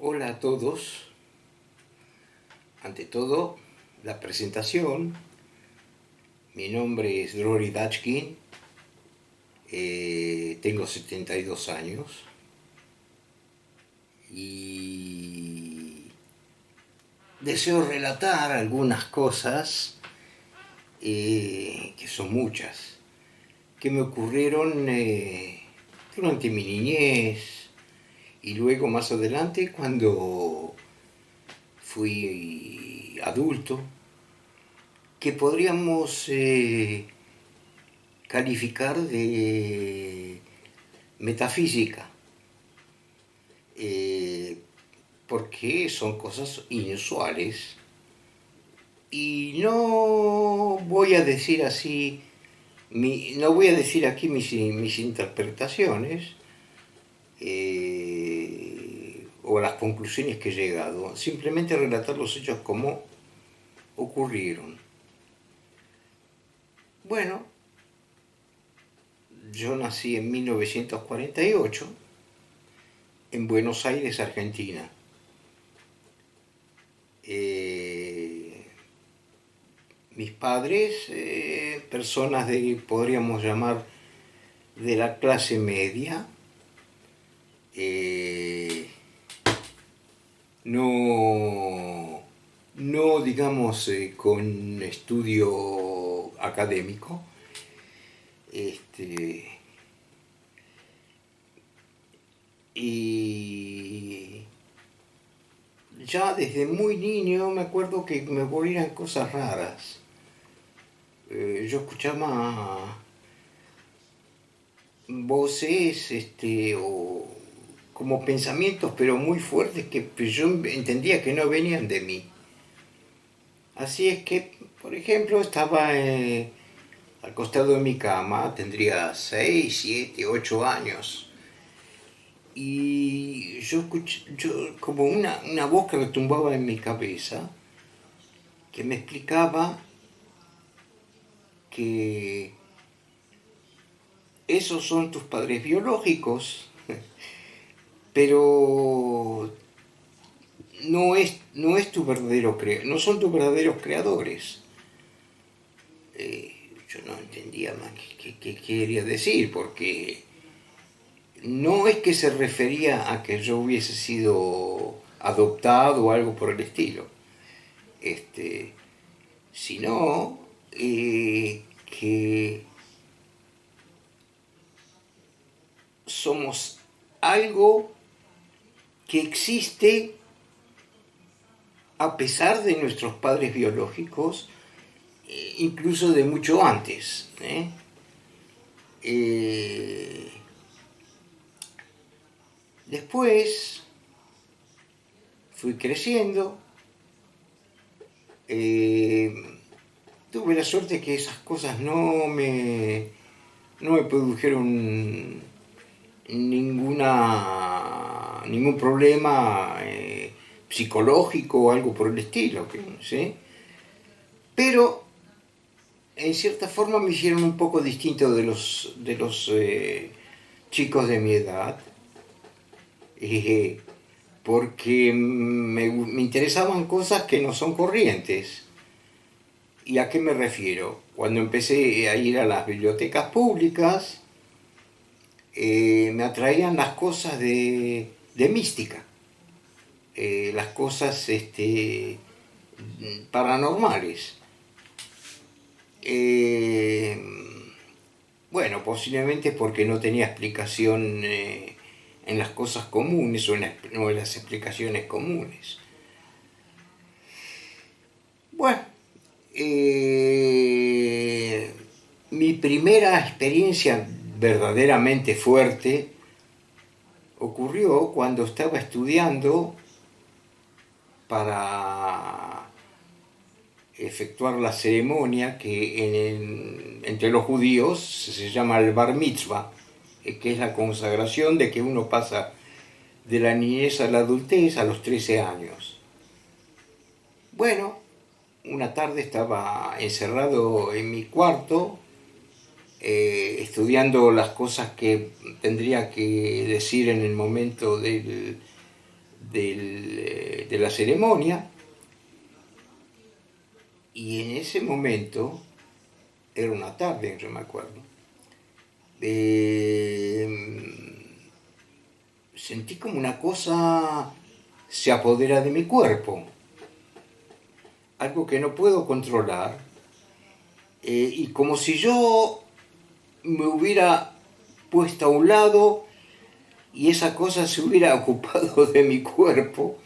Hola a todos. Ante todo, la presentación. Mi nombre es Rory Dachkin, tengo 72 años y deseo relatar algunas cosas, que son muchas, que me ocurrieron durante mi niñez y luego más adelante cuando fui adulto, que podríamos calificar de metafísica, eh, porque son cosas inusuales y no voy a decir así, no voy a decir aquí mis interpretaciones o las conclusiones que he llegado, simplemente relatar los hechos como ocurrieron. Bueno, yo nací en 1948 en Buenos Aires, Argentina. Mis padres, personas podríamos llamar, de la clase media, no, no digamos con estudio académico, y ya desde muy niño me acuerdo que me ocurrían cosas raras. Yo escuchaba voces o como pensamientos pero muy fuertes que yo entendía que no venían de mí. Así es que, por ejemplo, estaba al costado de mi cama, tendría 6 7 8 años, y yo escuché como una voz que retumbaba en mi cabeza, que me explicaba que esos son tus padres biológicos, pero no es tu verdadero no son tus verdaderos creadores. Yo no entendía más qué quería decir, porque no es que se refería a que yo hubiese sido adoptado o algo por el estilo, sino que somos algo que existe a pesar de nuestros padres biológicos, incluso de mucho antes. Después fui creciendo, tuve la suerte que esas cosas no me produjeron ningún problema psicológico o algo por el estilo, ¿sí? Pero en cierta forma me hicieron un poco distinto de los chicos de mi edad, porque me interesaban cosas que no son corrientes. ¿Y a qué me refiero? Cuando empecé a ir a las bibliotecas públicas, me atraían las cosas de mística, las cosas paranormales. Bueno, posiblemente porque no tenía explicación en las cosas comunes o en las explicaciones comunes. Bueno, mi primera experiencia verdaderamente fuerte ocurrió cuando estaba estudiando para efectuar la ceremonia que entre los judíos se llama el bar mitzvah, que es la consagración de que uno pasa de la niñez a la adultez a los 13 años. Bueno, una tarde estaba encerrado en mi cuarto, estudiando las cosas que tendría que decir en el momento de la ceremonia, y en ese momento, era una tarde, yo me acuerdo, sentí como una cosa se apodera de mi cuerpo, algo que no puedo controlar, y como si yo me hubiera puesto a un lado y esa cosa se hubiera ocupado de mi cuerpo,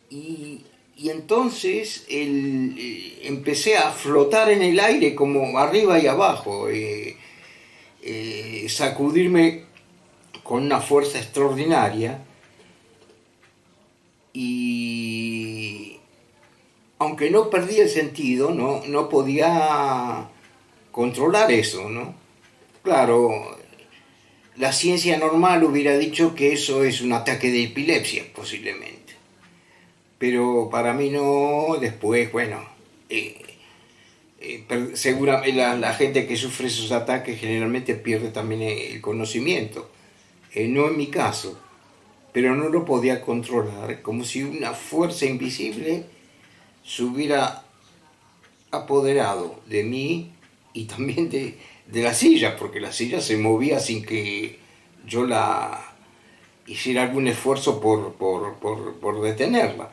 y, y entonces empecé a flotar en el aire como arriba y abajo, sacudirme con una fuerza extraordinaria, y aunque no perdí el sentido, no podía controlar eso, ¿no? Claro, la ciencia normal hubiera dicho que eso es un ataque de epilepsia, posiblemente. Pero para mí no, después, bueno, seguramente la gente que sufre esos ataques generalmente pierde también el conocimiento. No en mi caso, pero no lo podía controlar, como si una fuerza invisible se hubiera apoderado de mí y también de la silla, porque la silla se movía sin que yo la hiciera algún esfuerzo por detenerla.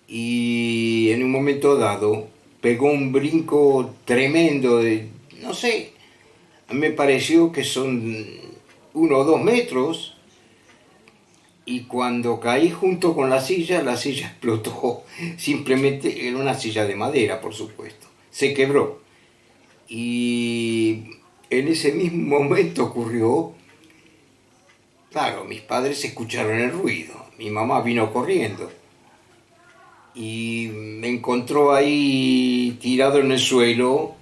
Y en un momento dado pegó un brinco tremendo de, no sé, a mí me pareció que son 1 o 2 metros, y cuando caí junto con la silla explotó. Simplemente era una silla de madera, por supuesto. Se quebró. Y en ese mismo momento ocurrió, claro, mis padres escucharon el ruido. Mi mamá vino corriendo y me encontró ahí tirado en el suelo,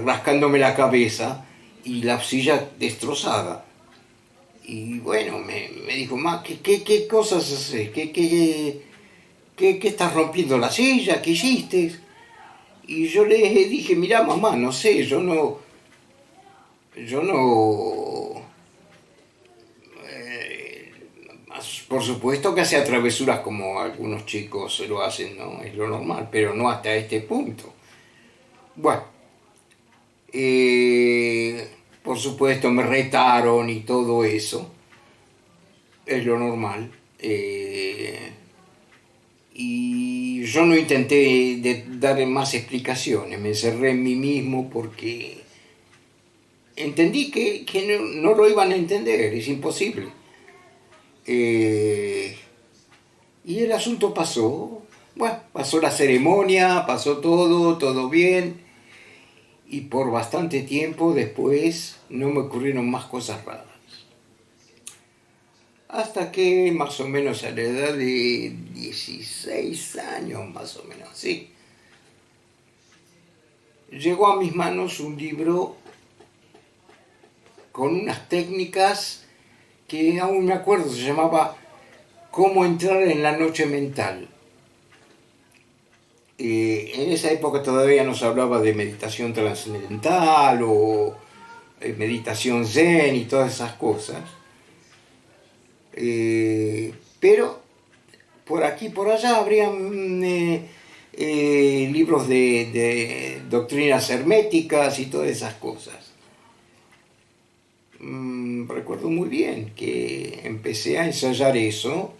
rascándome la cabeza y la silla destrozada. Y bueno, me dijo, ma, ¿qué cosas haces? ¿Qué estás rompiendo la silla? ¿Qué hiciste? Y yo le dije, mirá mamá, no sé, yo no, por supuesto que hace travesuras como algunos chicos lo hacen, ¿no? Es lo normal, pero no hasta este punto. Bueno, por supuesto me retaron y todo eso, es lo normal. Y yo no intenté dar más explicaciones, me encerré en mí mismo porque entendí que no lo iban a entender, es imposible. Eh, y el asunto pasó, bueno, pasó la ceremonia, pasó todo bien, y por bastante tiempo después no me ocurrieron más cosas raras. Hasta que más o menos a la edad de 16 años, más o menos, sí, llegó a mis manos un libro con unas técnicas que aún me acuerdo, se llamaba Cómo entrar en la noche mental. En esa época todavía no se hablaba de meditación trascendental o meditación zen y todas esas cosas. Pero por aquí y por allá habrían libros de doctrinas herméticas y todas esas cosas. Recuerdo muy bien que empecé a ensayar eso,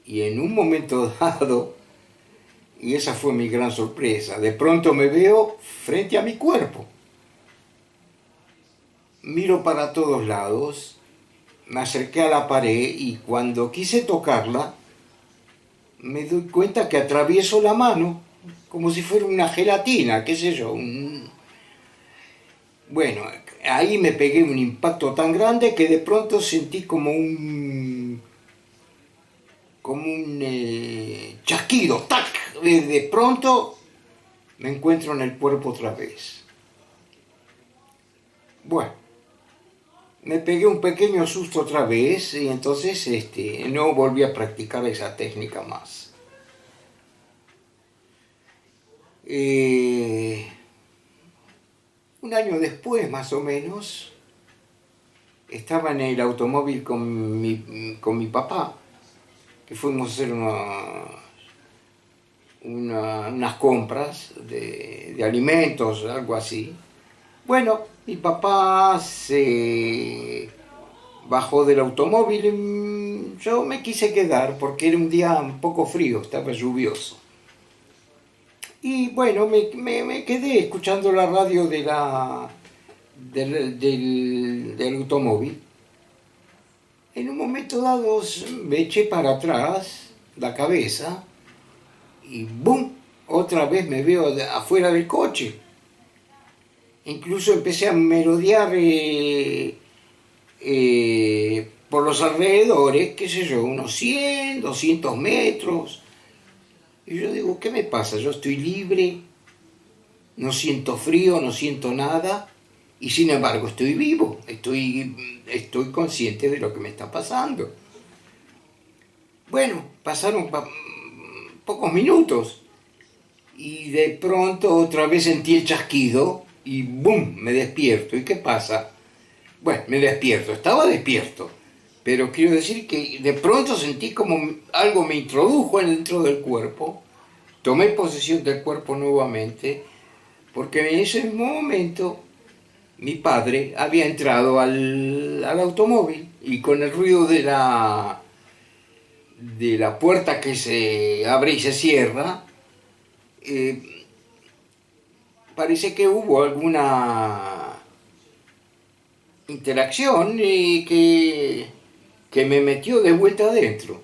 y en un momento dado, y esa fue mi gran sorpresa, de pronto me veo frente a mi cuerpo. Miro para todos lados, me acerqué a la pared y cuando quise tocarla, me doy cuenta que atravieso la mano como si fuera una gelatina, qué sé yo. Bueno, ahí me pegué un impacto tan grande que de pronto sentí como un chasquido, ¡tac! De pronto me encuentro en el cuerpo otra vez. Bueno, me pegué un pequeño susto otra vez y entonces no volví a practicar esa técnica más. Un año después, más o menos, estaba en el automóvil con mi papá, que fuimos a hacer unas compras de alimentos, algo así. Bueno, mi papá se bajó del automóvil y yo me quise quedar porque era un día un poco frío, estaba lluvioso. Y bueno, me quedé escuchando la radio del automóvil. En un momento dado me eché para atrás la cabeza y ¡bum! Otra vez me veo afuera del coche. Incluso empecé a merodear por los alrededores, qué sé yo, unos 100, 200 metros. Y yo digo, ¿qué me pasa? Yo estoy libre, no siento frío, no siento nada, y sin embargo estoy vivo, estoy consciente de lo que me está pasando. Bueno, pasaron pocos minutos, y de pronto otra vez sentí el chasquido, y ¡bum! Me despierto. ¿Y qué pasa? Bueno, me despierto, estaba despierto, pero quiero decir que de pronto sentí como algo me introdujo dentro del cuerpo, tomé posesión del cuerpo nuevamente, porque en ese mismo momento mi padre había entrado al automóvil y con el ruido de la puerta que se abre y se cierra, eh, parece que hubo alguna interacción que me metió de vuelta adentro.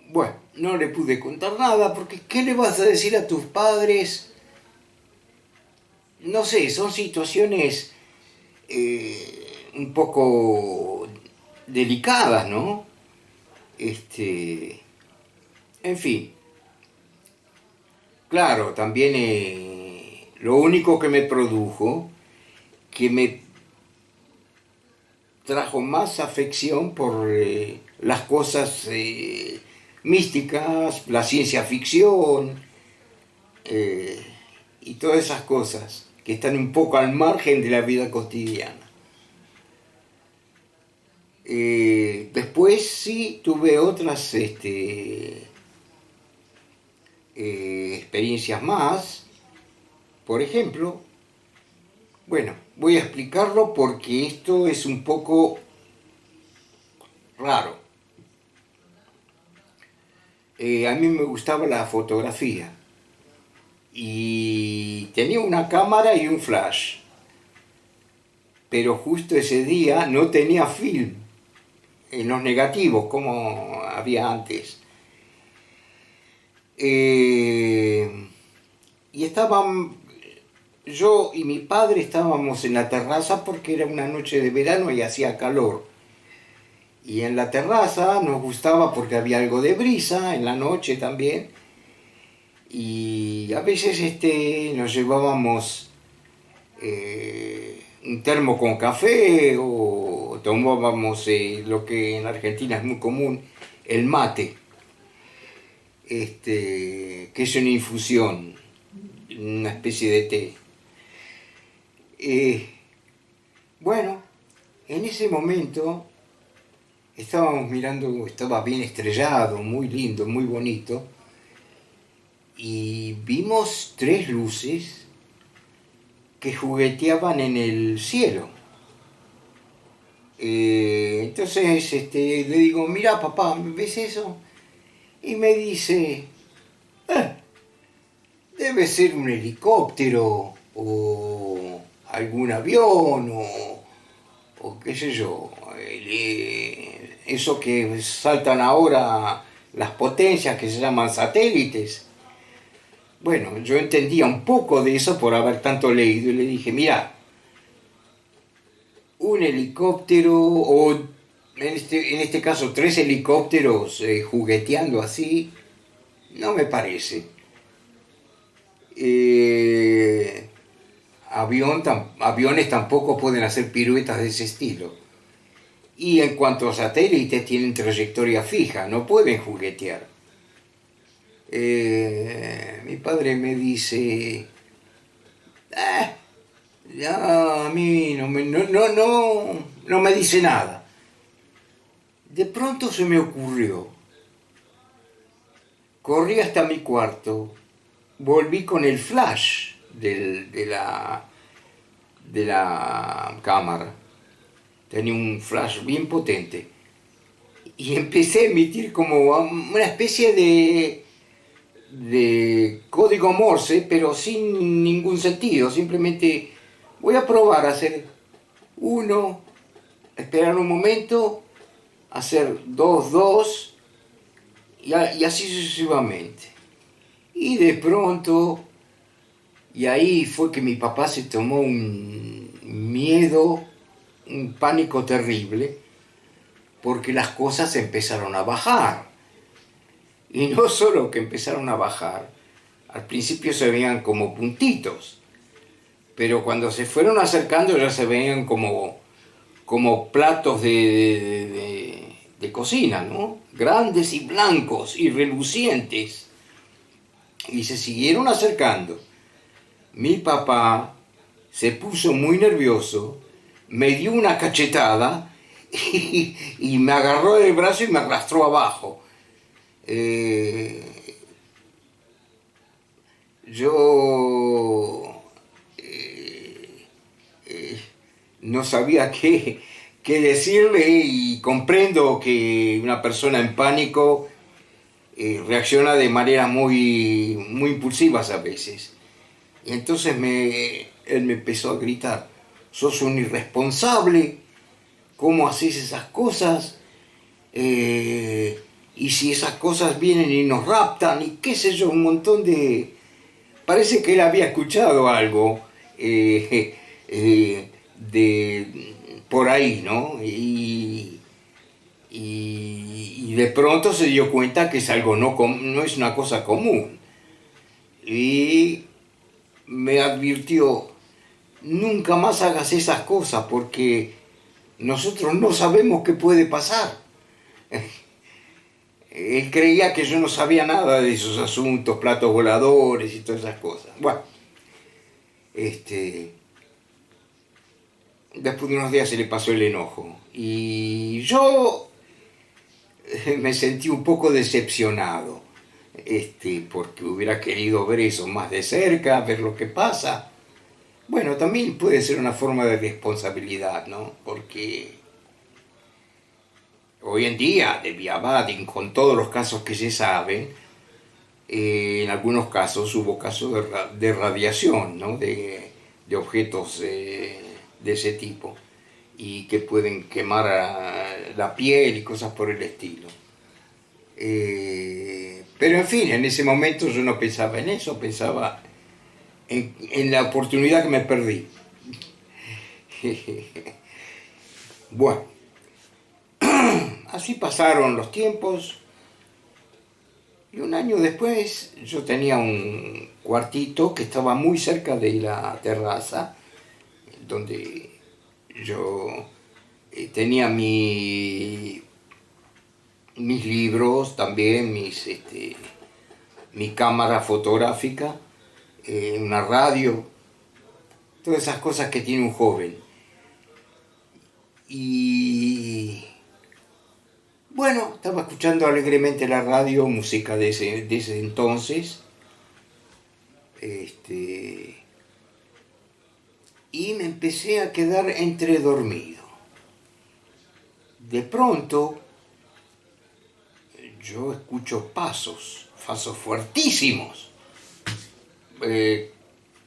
Bueno, no le pude contar nada porque ¿qué le vas a decir a tus padres? No sé, son situaciones un poco delicadas, ¿no? En fin, claro, también lo único que me produjo, que me trajo más afección por las cosas místicas, la ciencia ficción eh, y todas esas cosas que están un poco al margen de la vida cotidiana. Después sí tuve otras experiencias más. Por ejemplo, bueno, voy a explicarlo porque esto es un poco raro. A mí me gustaba la fotografía y tenía una cámara y un flash, pero justo ese día no tenía film en los negativos como había antes. Y estaban, yo y mi padre estábamos en la terraza porque era una noche de verano y hacía calor. Y en la terraza nos gustaba porque había algo de brisa en la noche también. Y a veces nos llevábamos un termo con café o tomábamos lo que en Argentina es muy común, el mate, que es una infusión, una especie de té. Bueno, en ese momento estábamos mirando, estaba bien estrellado, muy lindo, muy bonito, y vimos tres luces que jugueteaban en el cielo. Entonces le digo, mira papá, ¿ves eso? Y me dice, "Ah, debe ser un helicóptero o algún avión o qué sé yo, eso que saltan ahora las potencias que se llaman satélites". Bueno, yo entendía un poco de eso por haber tanto leído y le dije, mira, un helicóptero o en este caso tres helicópteros jugueteando así, no me parece. Eh, aviones tampoco pueden hacer piruetas de ese estilo. Y en cuanto a satélites, tienen trayectoria fija, no pueden juguetear. Mi padre me dice, Ya a mí no me dice nada. De pronto se me ocurrió. Corrí hasta mi cuarto, volví con el flash de la cámara. Tenía un flash bien potente. Y empecé a emitir como una especie de código Morse, pero sin ningún sentido. Simplemente voy a probar a hacer uno, esperar un momento, hacer dos, dos, y así sucesivamente. Y de pronto, y ahí fue que mi papá se tomó un miedo, un pánico terrible, porque las cosas empezaron a bajar. Y no solo que empezaron a bajar, al principio se veían como puntitos, pero cuando se fueron acercando ya se veían como platos de cocina, ¿no? Grandes y blancos y relucientes. Y se siguieron acercando. Mi papá se puso muy nervioso, me dio una cachetada y me agarró del brazo y me arrastró abajo. Yo no sabía qué decirle, y comprendo que una persona en pánico reacciona de manera muy impulsivas a veces. Y entonces él me empezó a gritar: sos un irresponsable, ¿cómo haces esas cosas? Y si esas cosas vienen y nos raptan, y qué sé yo, un montón de... Parece que él había escuchado algo por ahí, ¿no? Y de pronto se dio cuenta que es algo no es una cosa común. Y me advirtió: nunca más hagas esas cosas porque nosotros no sabemos qué puede pasar. Él creía que yo no sabía nada de esos asuntos, platos voladores y todas esas cosas. Bueno, después de unos días se le pasó el enojo. Y yo me sentí un poco decepcionado, porque hubiera querido ver eso más de cerca, ver lo que pasa. Bueno, también puede ser una forma de responsabilidad, ¿no? Porque hoy en día, de Viabadin, con todos los casos que se saben, en algunos casos hubo casos de radiación, ¿no? De objetos de ese tipo, y que pueden quemar la piel y cosas por el estilo. Pero en fin, en ese momento yo no pensaba en eso, pensaba en la oportunidad que me perdí. Bueno, así pasaron los tiempos. Y un año después yo tenía un cuartito que estaba muy cerca de la terraza, donde yo tenía mis libros, también mi cámara fotográfica, una radio, todas esas cosas que tiene un joven. Y bueno, estaba escuchando alegremente la radio, música de ese entonces, y me empecé a quedar entredormido. De pronto, yo escucho pasos fuertísimos,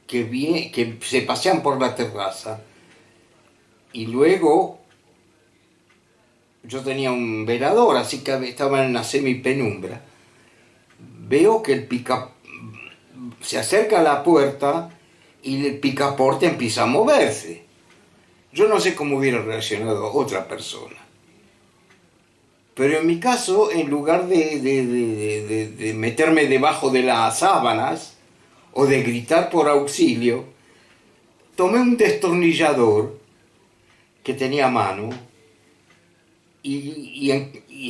que se pasean por la terraza, y luego yo tenía un velador, así que estaba en una semipenumbra. Veo que se acerca a la puerta y el picaporte empieza a moverse. Yo no sé cómo hubiera reaccionado otra persona. Pero en mi caso, en lugar de meterme debajo de las sábanas o de gritar por auxilio, tomé un destornillador que tenía a mano y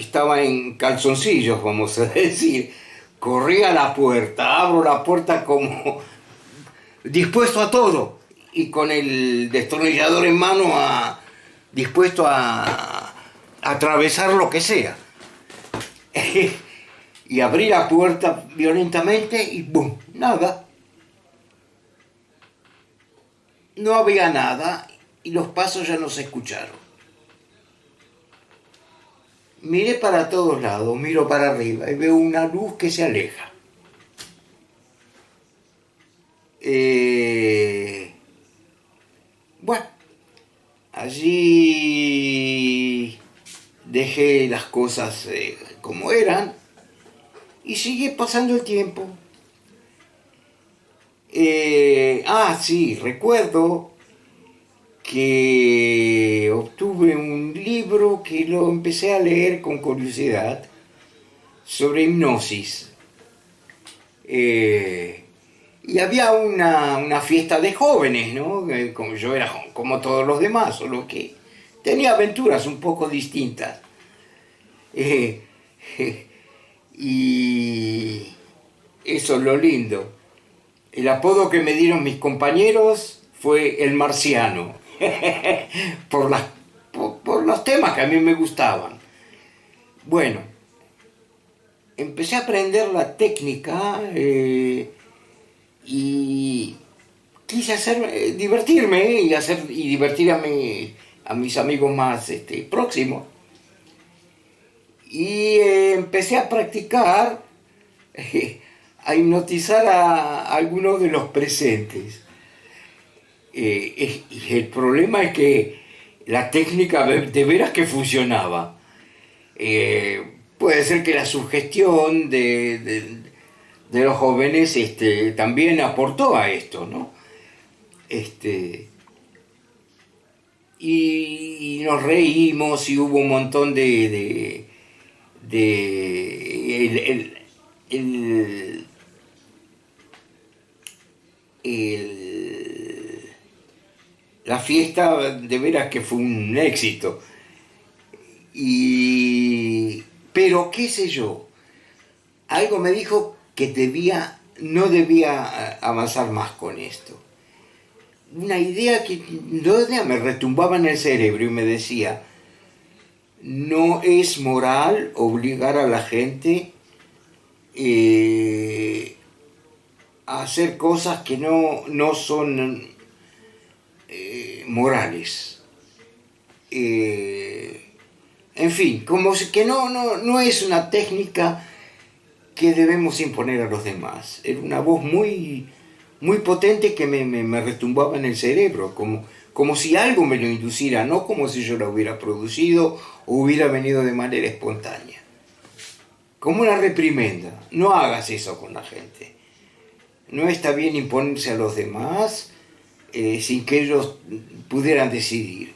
estaba en calzoncillos, vamos a decir. Corrí a la puerta, abro la puerta como dispuesto a todo, y con el destornillador en mano dispuesto a atravesar lo que sea. Y abrí la puerta violentamente y ¡bum! Nada. No había nada y los pasos ya no se escucharon. Miré para todos lados, miro para arriba y veo una luz que se aleja. Bueno, allí dejé las cosas como eran y sigue pasando el tiempo. Sí, recuerdo que obtuve un libro que lo empecé a leer con curiosidad sobre hipnosis. Y había una fiesta de jóvenes, ¿no? Como yo era como todos los demás, solo que tenía aventuras un poco distintas. Eh, y eso es lo lindo. El apodo que me dieron mis compañeros fue el marciano, por los temas que a mí me gustaban. Bueno, empecé a aprender la técnica y quise divertirme y divertir a mis amigos más próximos. Y empecé a practicar, a hipnotizar a algunos de los presentes. Y el problema es que la técnica de veras que funcionaba. Puede ser que la sugestión de los jóvenes también aportó a esto, ¿no? Y nos reímos y hubo un montón el, la fiesta de veras que fue un éxito. Pero qué sé yo, algo me dijo que no debía avanzar más con esto. Una idea que me retumbaba en el cerebro y me decía, no es moral obligar a la gente a hacer cosas que no son morales. En fin, como que no es una técnica que debemos imponer a los demás. Era una voz muy, muy potente que me retumbaba en el cerebro, como si algo me lo induciera, no como si yo lo hubiera producido o hubiera venido de manera espontánea. Como una reprimenda, no hagas eso con la gente. No está bien imponerse a los demás sin que ellos pudieran decidir.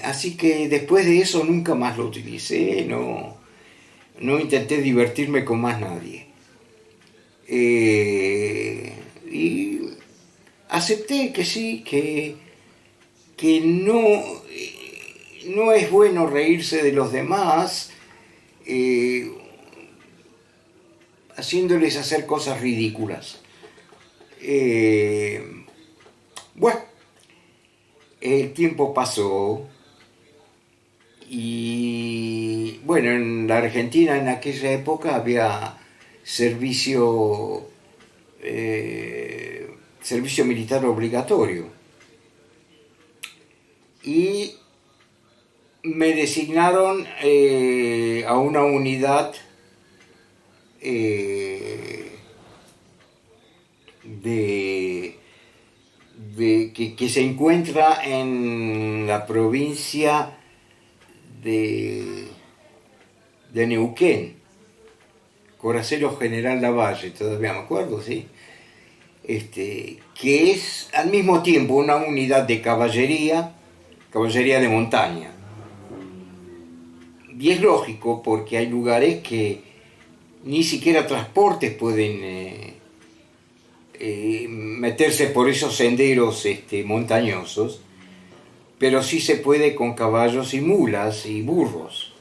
Así que después de eso nunca más lo utilicé, no intenté divertirme con más nadie. Y acepté que sí, que no es bueno reírse de los demás haciéndoles hacer cosas ridículas. Bueno, el tiempo pasó y bueno, en la Argentina en aquella época había servicio militar obligatorio y me designaron a una unidad que se encuentra en la provincia de Neuquén, Corazero General Lavalle, todavía me acuerdo, sí. Que es al mismo tiempo una unidad de caballería de montaña. Y es lógico porque hay lugares que ni siquiera transportes pueden meterse por esos senderos montañosos, pero sí se puede con caballos y mulas y burros.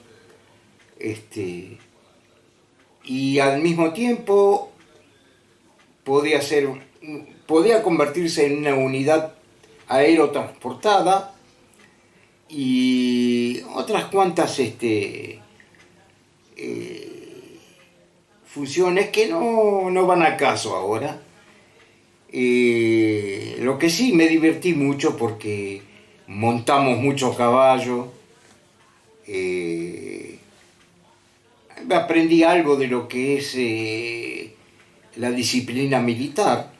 Y al mismo tiempo podía ser podía convertirse en una unidad aerotransportada y otras cuantas funciones que no van al caso ahora. Lo que sí me divertí mucho porque montamos mucho caballo, eh, aprendí algo de lo que es la disciplina militar,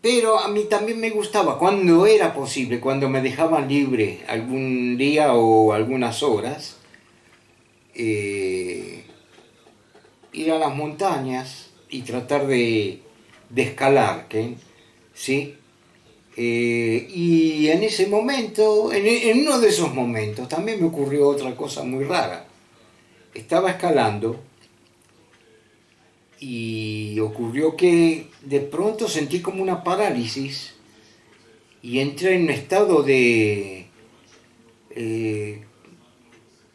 pero a mí también me gustaba cuando era posible, cuando me dejaban libre algún día o algunas horas, eh, ir a las montañas y tratar de escalar, ¿sí? Y en ese momento, en uno de esos momentos, también me ocurrió otra cosa muy rara. Estaba escalando y ocurrió que de pronto sentí como una parálisis y entré eh,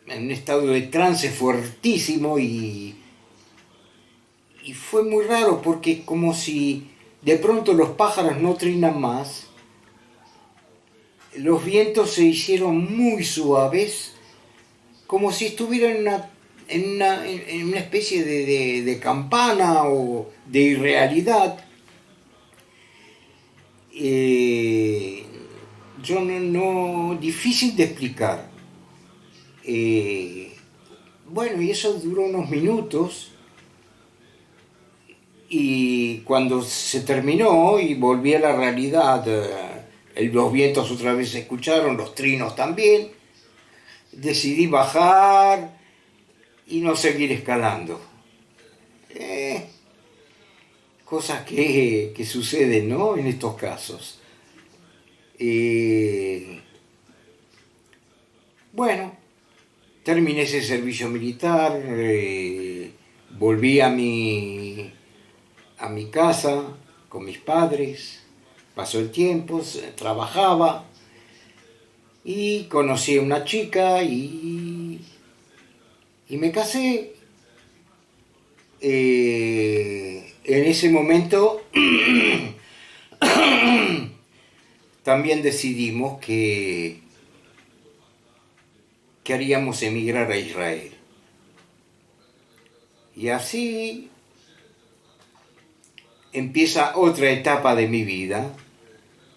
en un estado de trance fuertísimo y fue muy raro porque como si de pronto los pájaros no trinan más, los vientos se hicieron muy suaves, como si estuviera en una especie de campana o de irrealidad. Eh, yo difícil de explicar. Eh, bueno, y eso duró unos minutos y cuando se terminó y volví a la realidad, los vientos otra vez se escucharon, los trinos también, decidí bajar y no seguir escalando. Eh, Cosas que suceden, ¿no? En estos casos. Eh, bueno, terminé ese servicio militar, volví a mi casa con mis padres, pasó el tiempo, trabajaba y conocí a una chica y me casé. En ese momento también decidimos que queríamos emigrar a Israel. Y así empieza otra etapa de mi vida,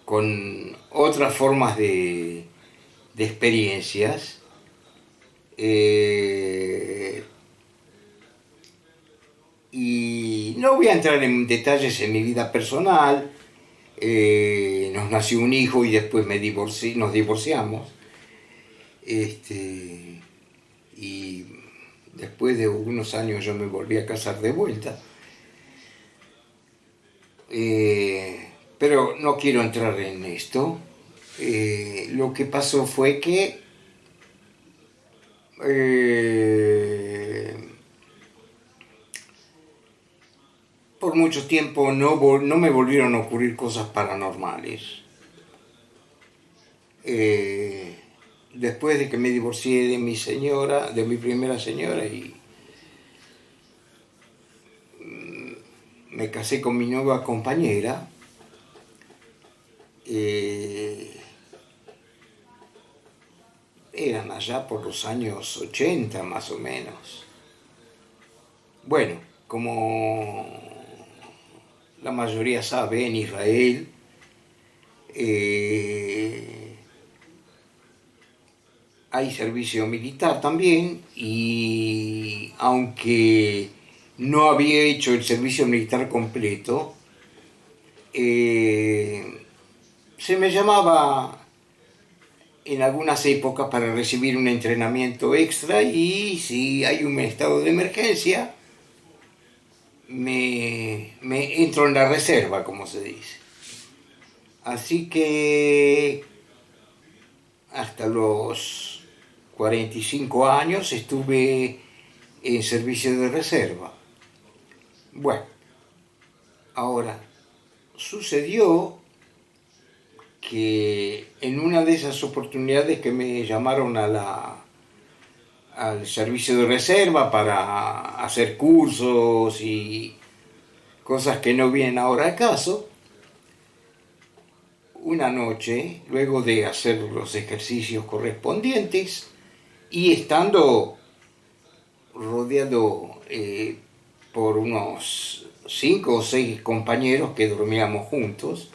con otras formas de experiencias. Y no voy a entrar en detalles en mi vida personal. Nos nació un hijo y después nos divorciamos. Y después de unos años yo me volví a casar de vuelta. Pero no quiero entrar en esto. Lo que pasó fue que por mucho tiempo no me volvieron a ocurrir cosas paranormales. Después de que me divorcié de mi señora, de mi primera señora, y me casé con mi nueva compañera, eran allá por los años 80 más o menos. Bueno, como la mayoría sabe, en Israel hay servicio militar también, y aunque no había hecho el servicio militar completo, se me llamaba en algunas épocas para recibir un entrenamiento extra, y si hay un estado de emergencia me entro en la reserva, como se dice. Así que hasta los 45 años estuve en servicio de reserva. Bueno, ahora sucedió que en una de esas oportunidades que me llamaron al servicio de reserva para hacer cursos y cosas que no vienen ahora al caso. Una noche, luego de hacer los ejercicios correspondientes y estando rodeado por unos 5 o 6 compañeros que dormíamos juntos,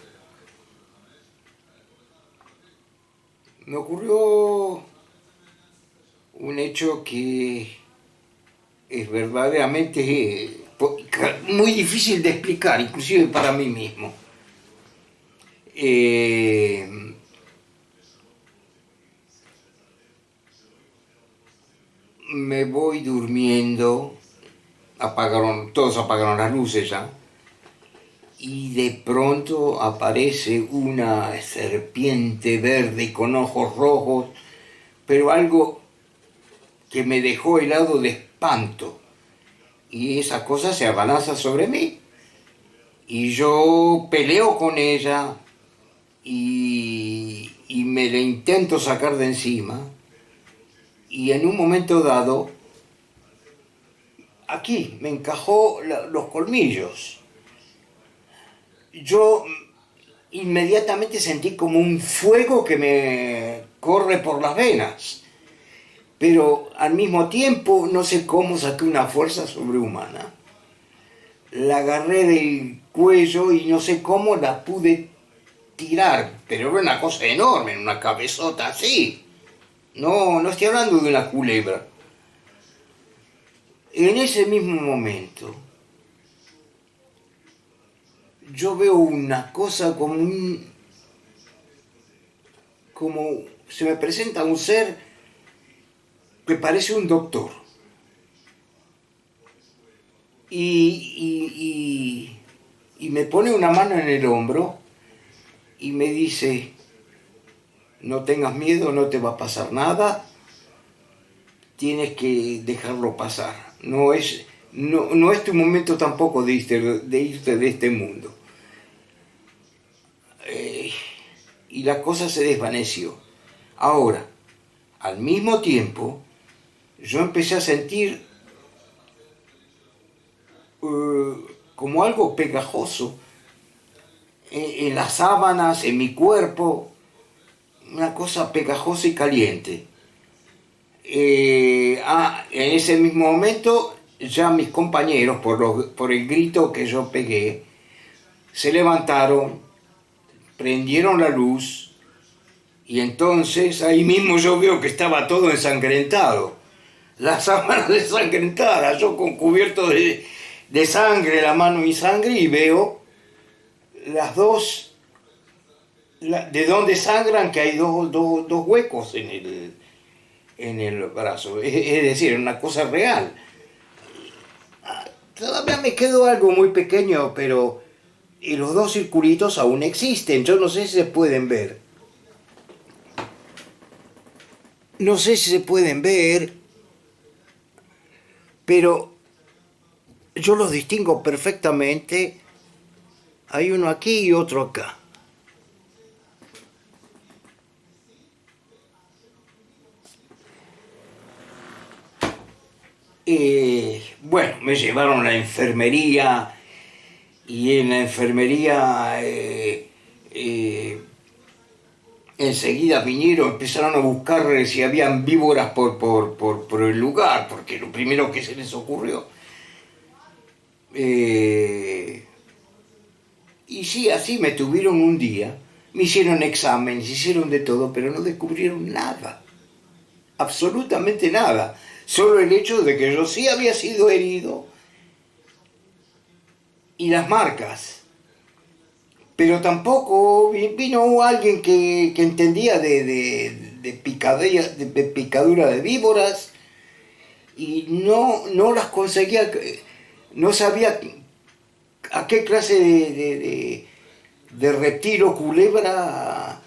me ocurrió un hecho que es verdaderamente muy difícil de explicar, inclusive para mí mismo. Me voy durmiendo, todos apagaron las luces ya, y de pronto aparece una serpiente verde con ojos rojos, pero algo que me dejó helado de espanto, y esa cosa se abalanza sobre mí, y yo peleo con ella, y me la intento sacar de encima, y en un momento dado, aquí me encajó los colmillos. Yo inmediatamente sentí como un fuego que me corre por las venas, pero al mismo tiempo no sé cómo saqué una fuerza sobrehumana. La agarré del cuello y no sé cómo la pude tirar, pero era una cosa enorme, una cabezota así. No estoy hablando de una culebra. En ese mismo momento, yo veo una cosa como se me presenta un ser que parece un doctor. Y me pone una mano en el hombro y me dice: no tengas miedo, no te va a pasar nada, tienes que dejarlo pasar. No es tu momento tampoco de irte de este mundo. Y la cosa se desvaneció. Ahora, al mismo tiempo, yo empecé a sentir como algo pegajoso en las sábanas, en mi cuerpo, una cosa pegajosa y caliente. En ese mismo momento, ya mis compañeros, por el grito que yo pegué, se levantaron, prendieron la luz, y entonces ahí mismo yo veo que estaba todo ensangrentado. Las sábanas ensangrentadas, yo con cubierto de sangre, la mano y sangre, y veo las dos, de donde sangran, que hay dos huecos en el brazo, es decir, una cosa real. Todavía me quedó algo muy pequeño, pero y los dos circulitos aún existen, yo no sé si se pueden ver. No sé si se pueden ver, pero yo los distingo perfectamente. Hay uno aquí y otro acá. Bueno, me llevaron a la enfermería, y en la enfermería enseguida vinieron, empezaron a buscar si habían víboras por el lugar, porque lo primero que se les ocurrió. Y sí, así me tuvieron un día, me hicieron exámenes, hicieron de todo, pero no descubrieron nada, absolutamente nada. Solo el hecho de que yo sí había sido herido y las marcas. Pero tampoco vino alguien que entendía de picadura de víboras, y no las conseguía, no sabía a qué clase de reptil o culebra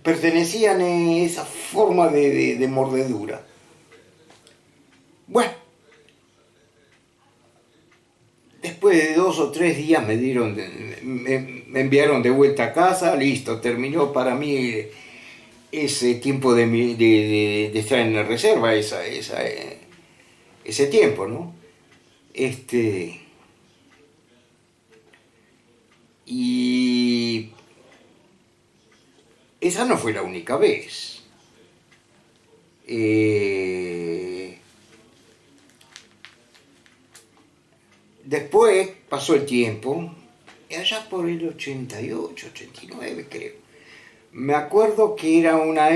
pertenecían a esa forma de mordedura. Bueno, después de 2 o 3 días me enviaron de vuelta a casa, listo, terminó para mí ese tiempo de estar en la reserva, ese tiempo, ¿no? Este, y esa no fue la única vez. Después pasó el tiempo, y allá por el 88, 89 creo. Me acuerdo que era una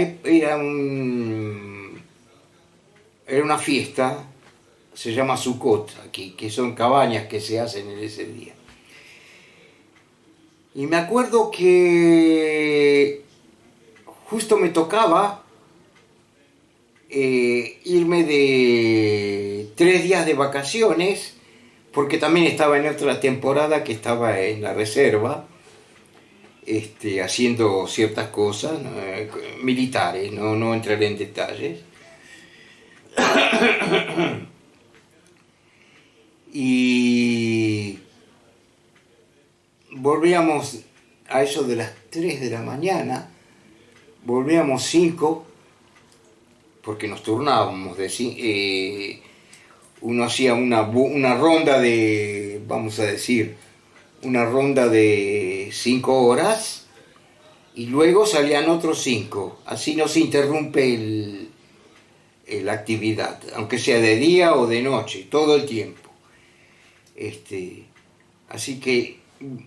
fiesta, se llama Sukkot aquí, que son cabañas que se hacen en ese día. Y me acuerdo que justo me tocaba irme de 3 días de vacaciones, porque también estaba en otra temporada que estaba en la reserva, haciendo ciertas cosas, ¿no? Militares, no entraré en detalles. Y volvíamos a eso de las 3 de la mañana, volvíamos 5, porque nos turnábamos, uno hacía una ronda de, vamos a decir, una ronda de 5 horas, y luego salían otros 5, así no se interrumpe la actividad, aunque sea de día o de noche, todo el tiempo. Así que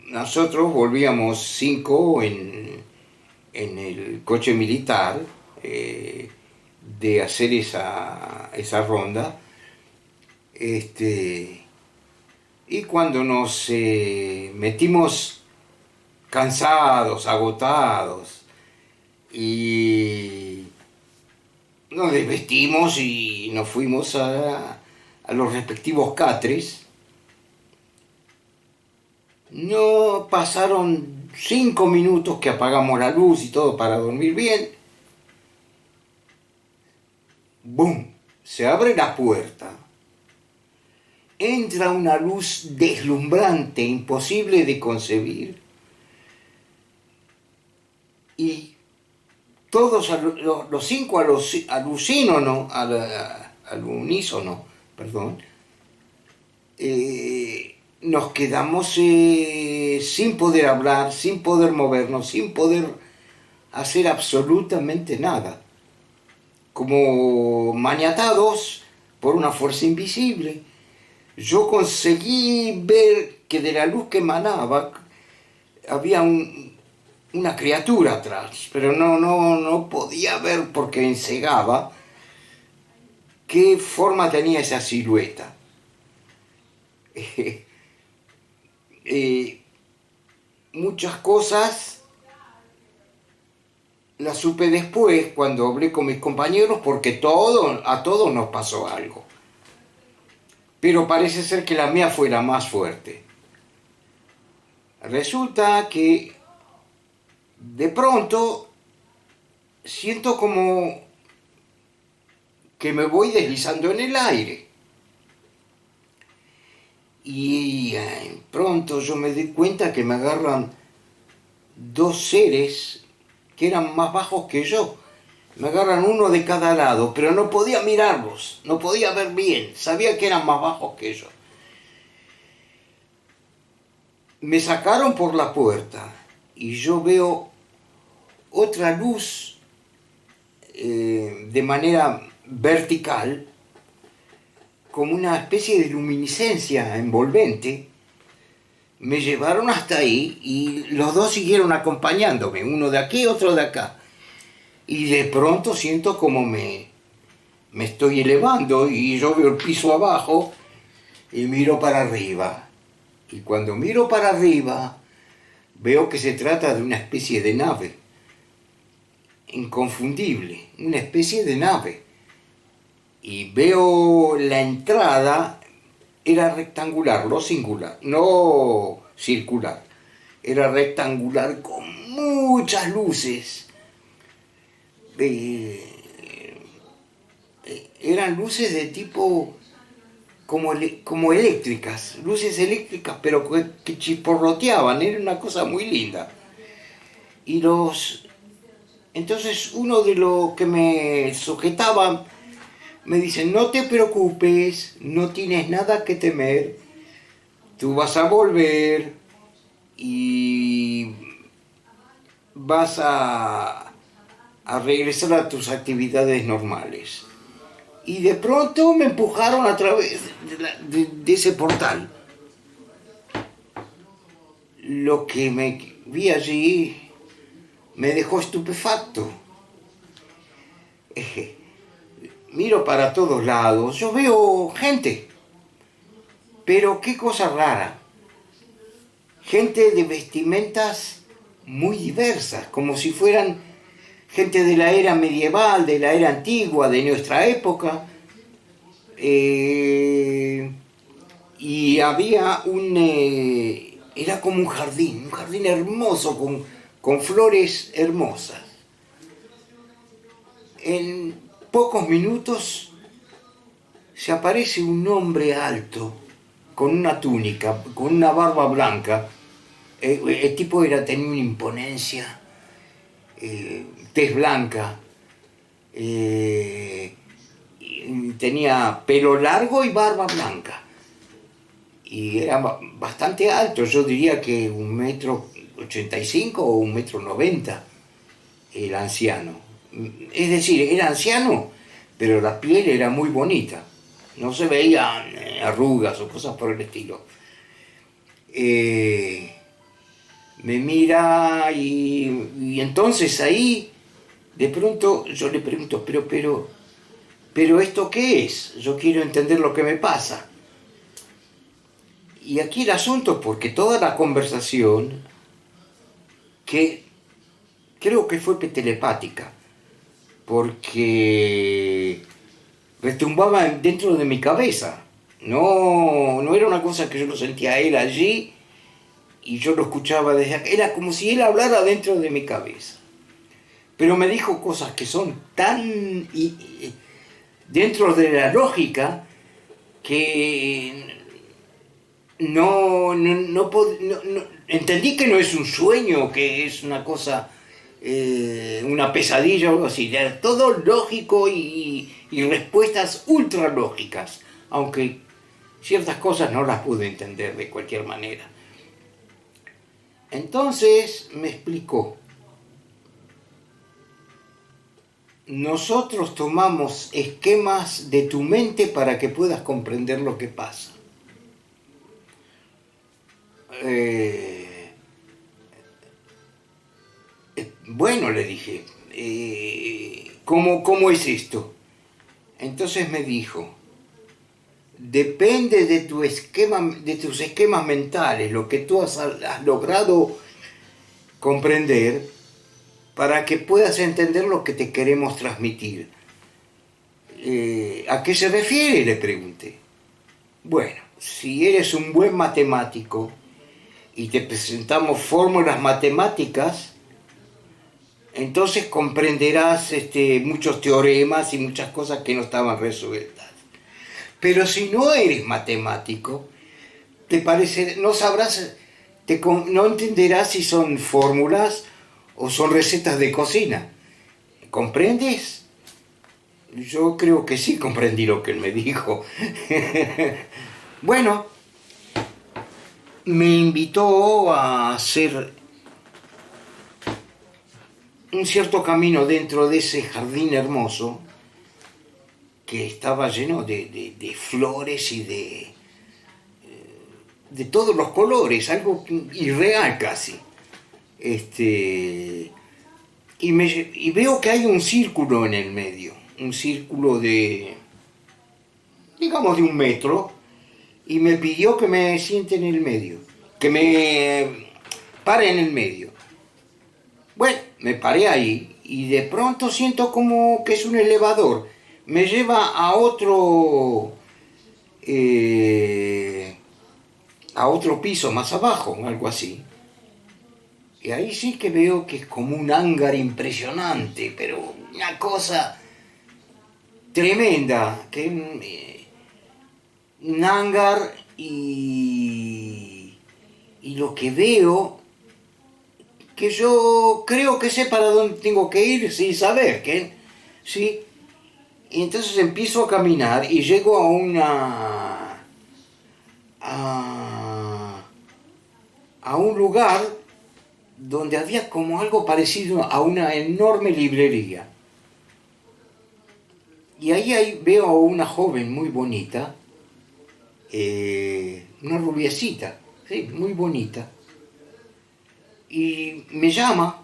nosotros volvíamos 5 en el coche militar, de hacer esa ronda, y cuando nos metimos cansados, agotados, y nos desvestimos y nos fuimos a los respectivos catres, no pasaron 5 minutos que apagamos la luz y todo para dormir bien. ¡Bum! Se abre la puerta. Entra una luz deslumbrante, imposible de concebir. Y todos los 5 al unísono, perdón, nos quedamos sin poder hablar, sin poder movernos, sin poder hacer absolutamente nada, como maniatados por una fuerza invisible. Yo conseguí ver que de la luz que emanaba había una criatura atrás, pero no podía ver porque encegaba qué forma tenía esa silueta. Muchas cosas las supe después cuando hablé con mis compañeros, porque a todos nos pasó algo. Pero parece ser que la mía fue la más fuerte. Resulta que de pronto siento como que me voy deslizando en el aire. Y pronto yo me di cuenta que me agarran 2 seres que eran más bajos que yo. Me agarran uno de cada lado, pero no podía mirarlos, no podía ver bien, sabía que eran más bajos que yo. Me sacaron por la puerta y yo veo otra luz de manera vertical, como una especie de luminiscencia envolvente. Me llevaron hasta ahí y los 2 siguieron acompañándome, uno de aquí, otro de acá. Y de pronto siento como me estoy elevando y yo veo el piso abajo y miro para arriba. Y cuando miro para arriba veo que se trata de una especie de nave, inconfundible, una especie de nave. Y veo la entrada, era rectangular, no singular, no circular, era rectangular con muchas luces. Eran luces de tipo como eléctricas, luces eléctricas, pero que chisporroteaban, era una cosa muy linda. Entonces uno de los que me sujetaba me dicen, no te preocupes, no tienes nada que temer, tú vas a volver y vas a regresar a tus actividades normales. Y de pronto me empujaron a través de ese portal. Lo que me vi allí me dejó estupefacto. Miro para todos lados, yo veo gente, pero qué cosa rara. Gente de vestimentas muy diversas, como si fueran gente de la era medieval, de la era antigua, de nuestra época. Y había era como un jardín hermoso, con flores hermosas. En pocos minutos se aparece un hombre alto, con una túnica, con una barba blanca. El tipo tenía una imponencia, tez blanca, tenía pelo largo y barba blanca. Y era bastante alto, yo diría que 1,85 m o 1,90 m el anciano. Es decir, era anciano, pero la piel era muy bonita. No se veían arrugas o cosas por el estilo. Me mira y entonces ahí, de pronto, yo le pregunto, pero ¿esto qué es? Yo quiero entender lo que me pasa. Y aquí el asunto, porque toda la conversación, que creo que fue telepática, porque retumbaba dentro de mi cabeza. No era una cosa que yo lo sentía a él allí y yo lo escuchaba desde acá. Era como si él hablara dentro de mi cabeza. Pero me dijo cosas que son tan dentro de la lógica que entendí que no es un sueño, que es una cosa, una pesadilla o algo así. Era todo lógico y respuestas ultra lógicas, aunque ciertas cosas no las pude entender de cualquier manera. Entonces me explicó. Nosotros tomamos esquemas de tu mente para que puedas comprender lo que pasa. Bueno, le dije, ¿cómo es esto? Entonces me dijo, depende de tus esquemas mentales, lo que tú has logrado comprender para que puedas entender lo que te queremos transmitir. ¿A qué se refiere?, le pregunté. Bueno, si eres un buen matemático y te presentamos fórmulas matemáticas, entonces comprenderás muchos teoremas y muchas cosas que no estaban resueltas. Pero si no eres matemático, no sabrás, no entenderás si son fórmulas o son recetas de cocina. ¿Comprendes? Yo creo que sí comprendí lo que él me dijo. Bueno, me invitó a hacer un cierto camino dentro de ese jardín hermoso que estaba lleno de flores y de todos los colores, algo irreal casi. Y veo que hay un círculo en el medio, un círculo digamos de 1 metro, y me pidió que me siente en el medio, que me pare en el medio. Bueno, me paré ahí y de pronto siento como que es un elevador. Me lleva a otro piso más abajo, algo así. Y ahí sí que veo que es como un hangar impresionante, pero una cosa tremenda, que un hangar y lo que veo, que yo creo que sé para dónde tengo que ir sin saber, ¿sí? Y entonces empiezo a caminar y llego a, a un lugar donde había como algo parecido a una enorme librería. Y ahí veo a una joven muy bonita, una rubiecita, ¿sí? Muy bonita. Y me llama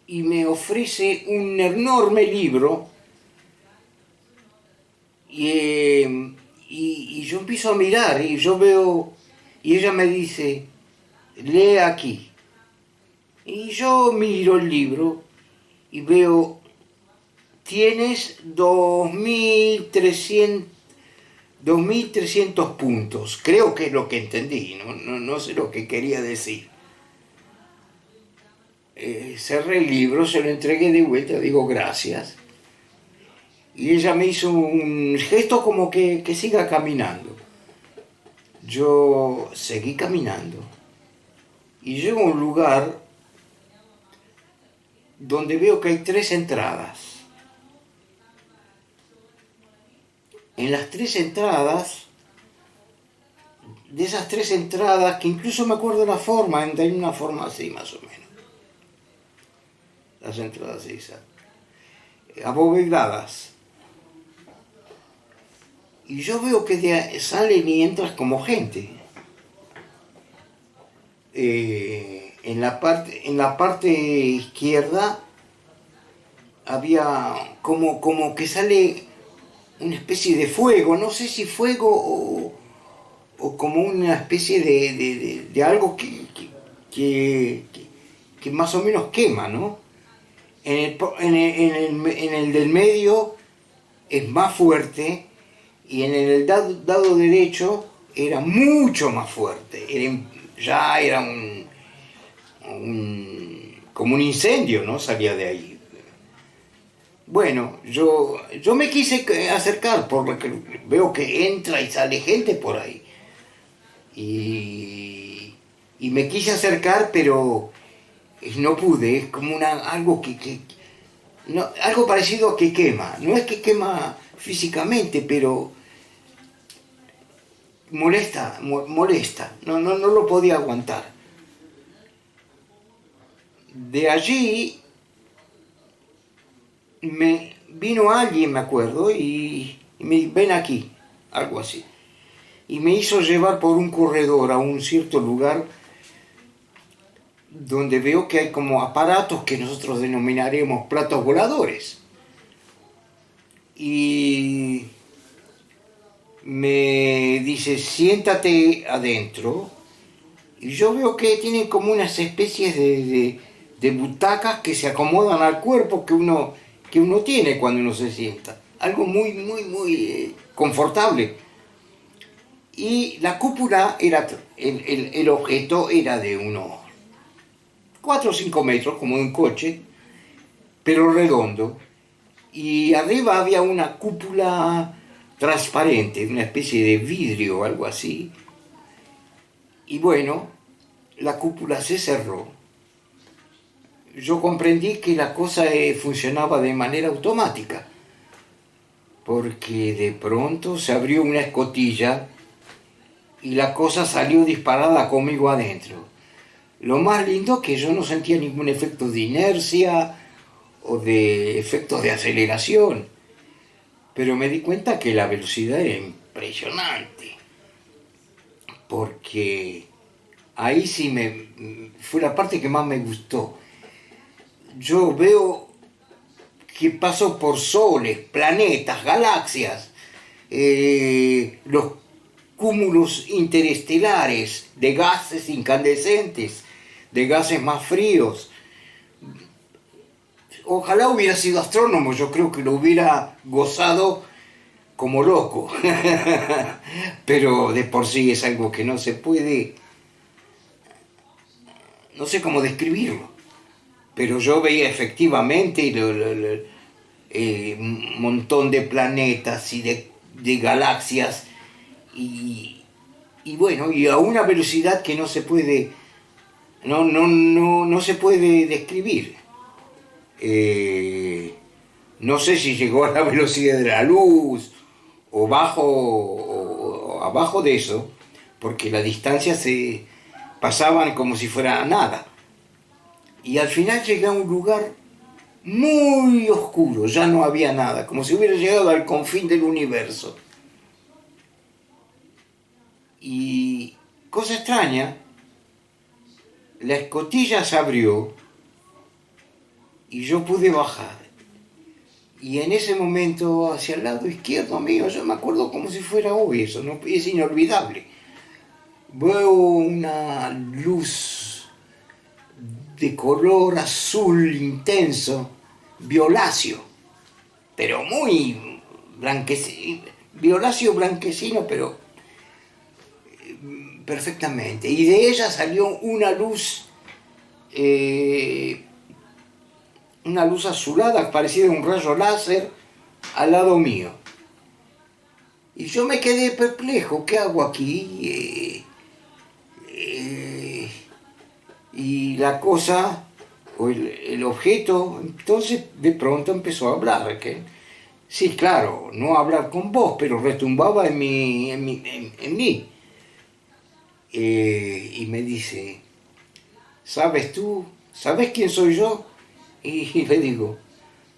y me ofrece un enorme libro y yo empiezo a mirar y yo veo, y ella me dice, lee aquí. Y yo miro el libro y veo, tienes 2.300 puntos. Creo que es lo que entendí, no sé lo que quería decir. Cerré el libro, se lo entregué de vuelta, digo gracias. Y ella me hizo un gesto como que siga caminando. Yo seguí caminando y llego a un lugar donde veo que hay 3 entradas. En las 3 entradas, de esas 3 entradas, que incluso me acuerdo la forma, hay una forma así más o menos. Las entradas esas, abovedadas. Y yo veo que salen y entran como gente. En la parte izquierda había como que sale una especie de fuego, no sé si fuego o como una especie de algo que más o menos quema, ¿no? En el del medio es más fuerte y en el dado derecho era mucho más fuerte, ya era como un incendio, ¿no? Salía de ahí. Bueno, yo me quise acercar porque veo que entra y sale gente por ahí. Y me quise acercar, pero no pude, es como algo no, algo parecido a que quema. No es que quema físicamente, pero molesta. No lo podía aguantar. De allí vino alguien, me acuerdo, y me ven aquí, algo así. Y me hizo llevar por un corredor a un cierto lugar donde veo que hay como aparatos que nosotros denominaremos platos voladores. Y me dice, siéntate adentro. Y yo veo que tienen como unas especies de butacas que se acomodan al cuerpo que uno tiene cuando uno se sienta. Algo muy confortable. Y la cúpula el objeto era de unos 4 o 5 metros, como de un coche, pero redondo. Y arriba había una cúpula transparente, una especie de vidrio o algo así. Y bueno, la cúpula se cerró. Yo comprendí que la cosa funcionaba de manera automática, porque de pronto se abrió una escotilla y la cosa salió disparada conmigo adentro. Lo más lindo es que yo no sentía ningún efecto de inercia o de efectos de aceleración, pero me di cuenta que la velocidad era impresionante, porque ahí sí fue la parte que más me gustó. Yo veo que paso por soles, planetas, galaxias, los cúmulos interestelares de gases incandescentes, de gases más fríos. Ojalá hubiera sido astrónomo, yo creo que lo hubiera gozado como loco. Pero de por sí es algo que no se puede, no sé cómo describirlo. Pero yo veía efectivamente un montón de planetas y de galaxias y bueno, y a una velocidad que no se puede, no se puede describir. No sé si llegó a la velocidad de la luz o bajo o abajo de eso, porque las distancias se pasaban como si fuera nada. Y al final llegué a un lugar muy oscuro, ya no había nada, como si hubiera llegado al confín del universo. Y cosa extraña, la escotilla se abrió y yo pude bajar. Y en ese momento, hacia el lado izquierdo mío, yo me acuerdo como si fuera hoy, eso no, es inolvidable. Veo una luz de color azul intenso, violáceo, pero muy blanquecino, violáceo blanquecino, pero perfectamente. Y de ella salió una luz azulada, parecida a un rayo láser, al lado mío. Y yo me quedé perplejo, ¿qué hago aquí? Y la cosa, o el objeto, entonces de pronto empezó a hablar. Sí, claro, no hablar con voz, pero retumbaba en mí. Y me dice, ¿sabes tú? ¿Sabes quién soy yo? Y le digo,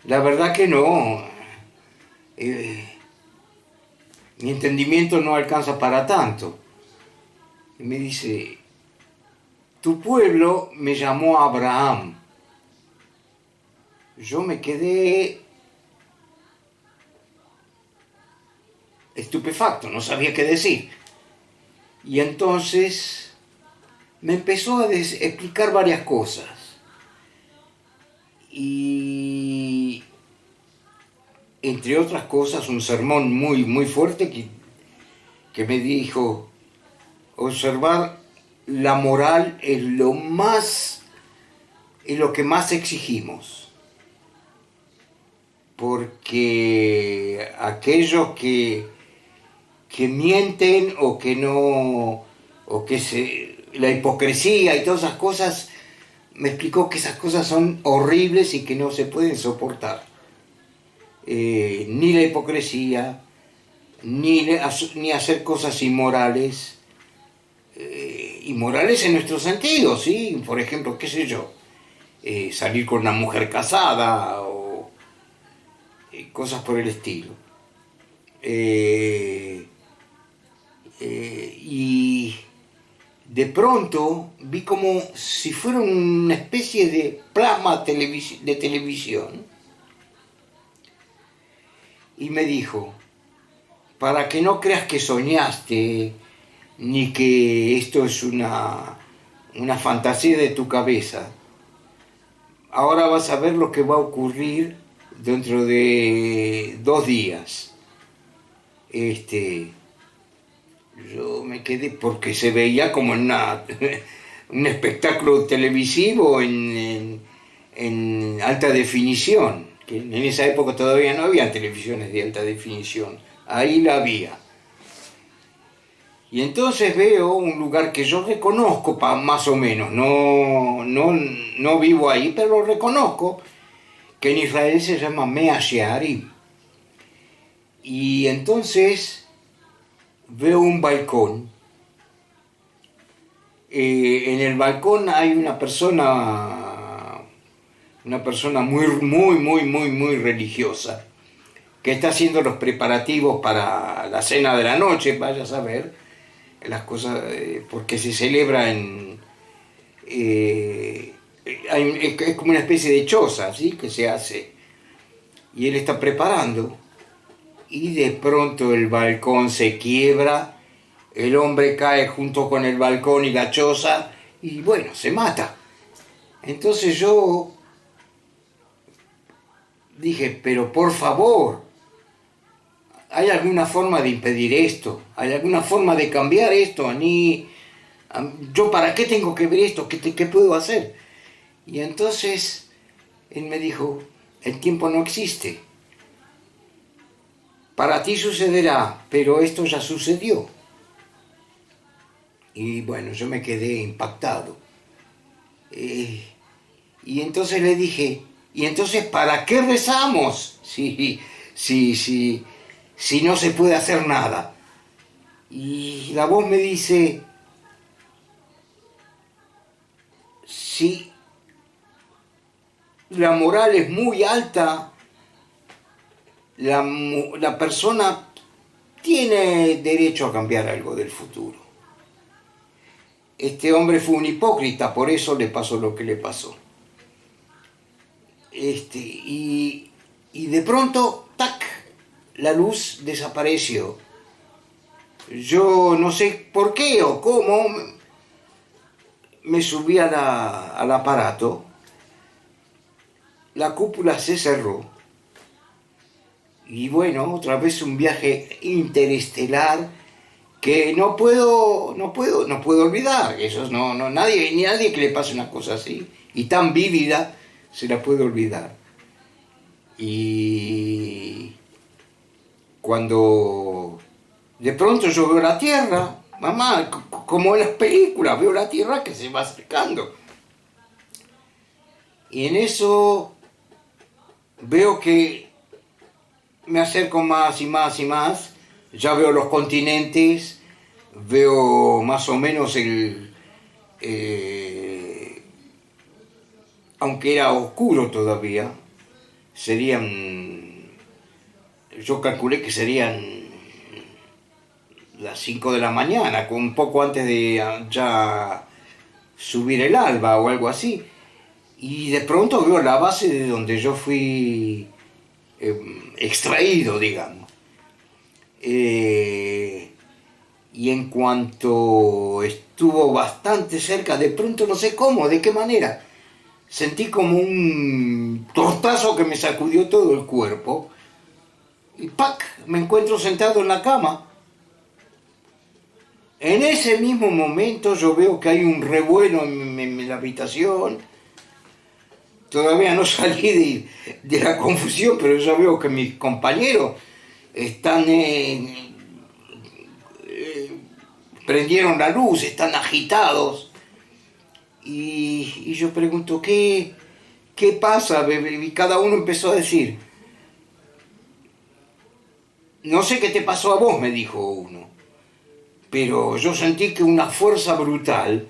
la verdad que no. Eh, Mi entendimiento no alcanza para tanto. Y me dice, tu pueblo me llamó Abraham. Yo me quedé estupefacto, no sabía qué decir. Y entonces me empezó a explicar varias cosas. Y entre otras cosas, un sermón muy fuerte que me dijo, observar la moral es lo que más exigimos. Porque aquellos que mienten o que no, o que la hipocresía y todas esas cosas, me explicó que esas cosas son horribles y que no se pueden soportar. Ni la hipocresía, ni hacer cosas inmorales, inmorales en nuestro sentido, ¿sí? Por ejemplo, qué sé yo, salir con una mujer casada o cosas por el estilo. Y de pronto vi como si fuera una especie de plasma de televisión y me dijo, para que no creas que soñaste ni que esto es una fantasía de tu cabeza, ahora vas a ver lo que va a ocurrir dentro de 2 días. Yo me quedé porque se veía como en un espectáculo televisivo en alta definición, que en esa época todavía no había televisiones de alta definición, ahí la había. Y entonces veo un lugar que yo reconozco más o menos, no vivo ahí, pero lo reconozco, que en Israel se llama Mea Shearim. Y entonces veo un balcón. En el balcón hay una persona muy religiosa, que está haciendo los preparativos para la cena de la noche, vaya a saber, las cosas, porque se celebra es como una especie de choza, ¿sí? Que se hace, y él está preparando, y de pronto el balcón se quiebra, el hombre cae junto con el balcón y la choza, y bueno, se mata. Entonces yo dije, pero por favor, ¿hay alguna forma de impedir esto? ¿Hay alguna forma de cambiar esto? ¿Yo para qué tengo que ver esto? ¿Qué puedo hacer? Y entonces él me dijo, el tiempo no existe. Para ti sucederá, pero esto ya sucedió. Y bueno, yo me quedé impactado. Y entonces le dije, Y entonces, ¿para qué rezamos si no se puede hacer nada? Y la voz me dice, si la moral es muy alta, la persona tiene derecho a cambiar algo del futuro. Este hombre fue un hipócrita, por eso le pasó lo que le pasó. Y de pronto, ¡tac!, la luz desapareció. Yo no sé por qué o cómo, me subí al aparato, la cúpula se cerró, y bueno, otra vez un viaje interestelar que no puedo olvidar. Eso nadie que le pase una cosa así, y tan vívida, se la puede olvidar. Y cuando de pronto yo veo la Tierra, mamá, como en las películas, veo la Tierra que se va acercando. Y en eso veo que me acerco más y más y más, ya veo los continentes, veo más o menos aunque era oscuro todavía, yo calculé que serían las 5 de la mañana, un poco antes de ya subir el alba o algo así. Y de pronto veo la base de donde yo fui extraído, digamos. Y en cuanto estuvo bastante cerca, de pronto no sé cómo, de qué manera, sentí como un tortazo que me sacudió todo el cuerpo. Y ¡pac!, me encuentro sentado en la cama. En ese mismo momento yo veo que hay un revuelo en la habitación. Todavía no salí de la confusión, pero ya veo que mis compañeros están prendieron la luz, están agitados. Y yo pregunto, ¿qué pasa? Y cada uno empezó a decir, no sé qué te pasó a vos, me dijo uno, pero yo sentí que una fuerza brutal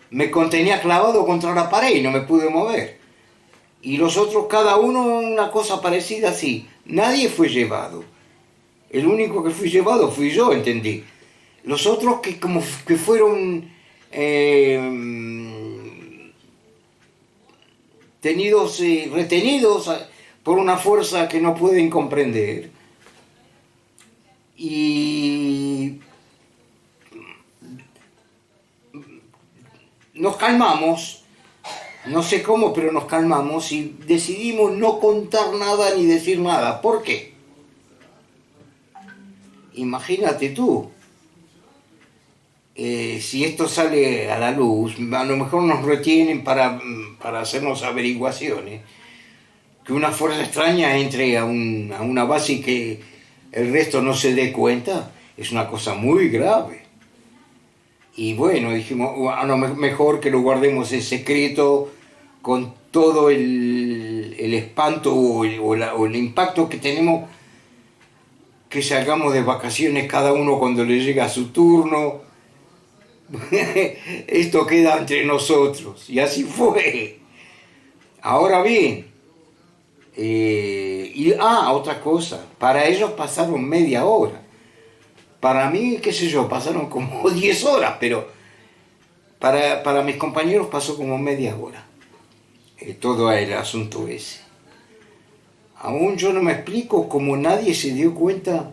me contenía clavado contra la pared y no me pude mover. Y los otros, cada uno una cosa parecida así. Nadie fue llevado. El único que fui llevado fui yo, entendí. Los otros que como que fueron retenidos por una fuerza que no pueden comprender. Y nos calmamos, no sé cómo, pero nos calmamos y decidimos no contar nada ni decir nada. ¿Por qué? Imagínate tú, si esto sale a la luz, a lo mejor nos retienen para hacernos averiguaciones, que una fuerza extraña entre a una base y que el resto no se dé cuenta, es una cosa muy grave. Y bueno, dijimos, a lo mejor que lo guardemos en secreto, con todo el espanto o el impacto que tenemos, que salgamos de vacaciones cada uno cuando le llega su turno. Esto queda entre nosotros. Y así fue. Ahora bien, otra cosa, para ellos pasaron media hora. Para mí, qué sé yo, pasaron como 10 horas, pero para mis compañeros pasó como media hora. Todo el asunto ese. Aún yo no me explico cómo nadie se dio cuenta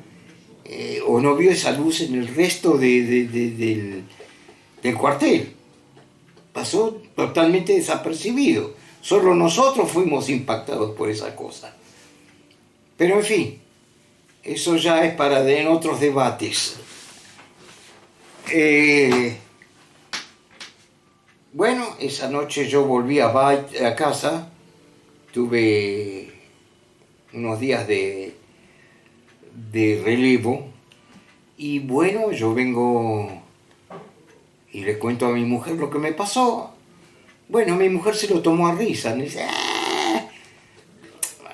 o no vio esa luz en el resto del cuartel. Pasó totalmente desapercibido. Solo nosotros fuimos impactados por esa cosa. Pero en fin, eso ya es en otros debates. Bueno, esa noche yo volví a casa, tuve unos días de relevo, y bueno, yo vengo y le cuento a mi mujer lo que me pasó. Bueno, mi mujer se lo tomó a risa, me dice,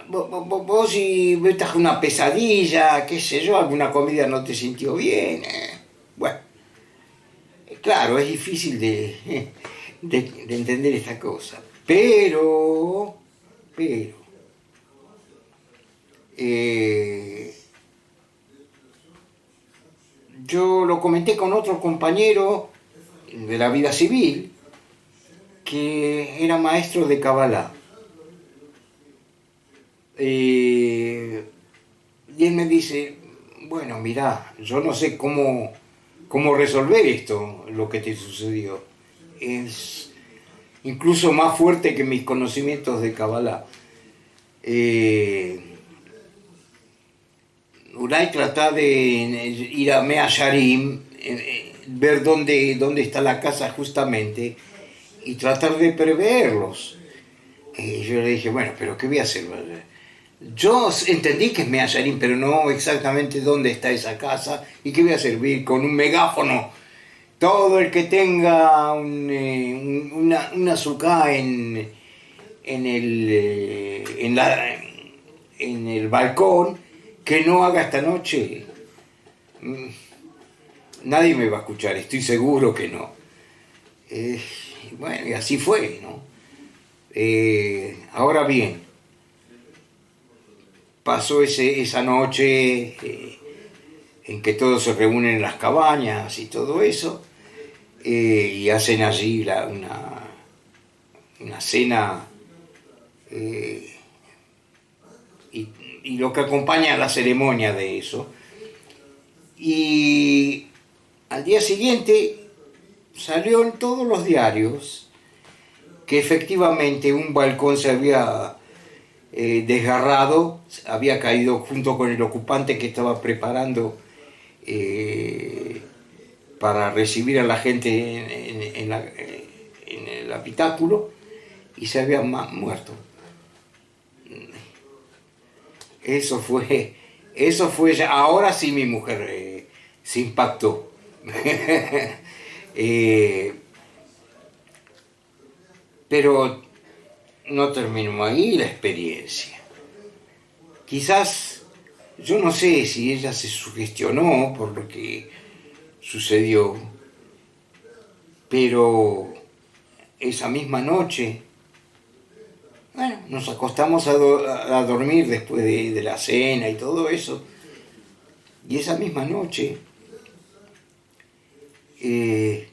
vos si estás una pesadilla, qué sé yo, alguna comida no te sintió bien. Bueno, claro, es difícil de entender esta cosa. Pero, eh, yo lo comenté con otro compañero de la vida civil que era maestro de Kabbalah. Y él me dice, bueno, mirá, yo no sé cómo resolver esto, lo que te sucedió. Es incluso más fuerte que mis conocimientos de Kabbalah. Ulay trata de ir a Mea Sharim, ver dónde está la casa justamente y tratar de preverlos. Y yo le dije, bueno, pero ¿qué voy a hacer? Yo entendí que es Mea Sharim, pero no exactamente dónde está esa casa y qué voy a servir con un megáfono. Todo el que tenga una azúcar en el balcón, que no haga esta noche. Nadie me va a escuchar, estoy seguro que no. Bueno, y así fue, ¿no? Ahora bien, pasó esa noche en que todos se reúnen en las cabañas y todo eso, y hacen allí una cena, y lo que acompaña a la ceremonia de eso. Y al día siguiente salió en todos los diarios que efectivamente un balcón se había desgarrado, había caído junto con el ocupante que estaba preparando para recibir a la gente en el habitáculo, y se había muerto. Eso fue ya, ahora sí mi mujer se impactó. Pero no terminó ahí la experiencia. Quizás, yo no sé si ella se sugestionó por lo que sucedió, pero esa misma noche, bueno, nos acostamos a dormir después de la cena y todo eso, y esa misma noche, de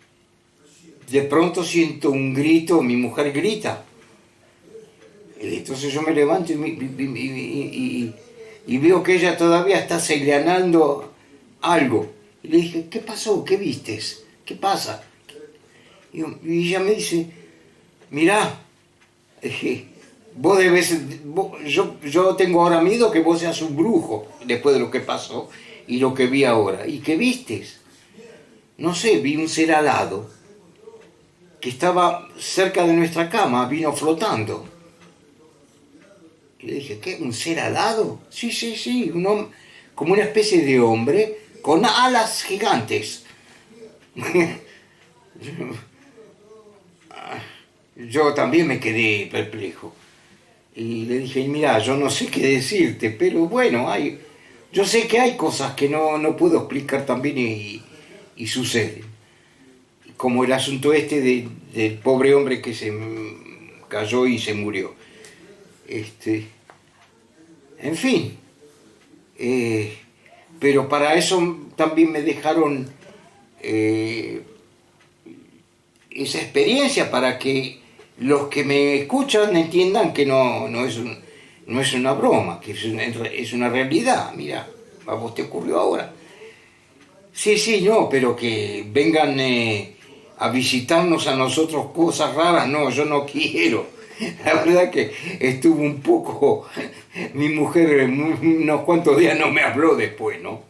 pronto siento un grito, mi mujer grita. Entonces yo me levanto y veo que ella todavía está señalando algo. Y le dije, ¿qué pasó? ¿Qué vistes? ¿Qué pasa? Y ella me dice, mirá, yo tengo ahora miedo que vos seas un brujo después de lo que pasó y lo que vi ahora. ¿Y qué vistes? No sé, vi un ser alado que estaba cerca de nuestra cama, vino flotando. Y le dije, ¿qué? ¿Un ser alado? Sí, como una especie de hombre con alas gigantes. Yo también me quedé perplejo. Y le dije, mira, yo no sé qué decirte, pero bueno, yo sé que hay cosas que no puedo explicar también y suceden. Como el asunto este del pobre hombre que se cayó y se murió. En fin, pero para eso también me dejaron esa experiencia, para que los que me escuchan entiendan que no es una broma, que es una realidad. Mira, a vos te ocurrió ahora. Sí, no, pero que vengan a visitarnos a nosotros cosas raras, no, yo no quiero. La verdad que estuvo un poco, mi mujer unos cuantos días no me habló después, ¿no?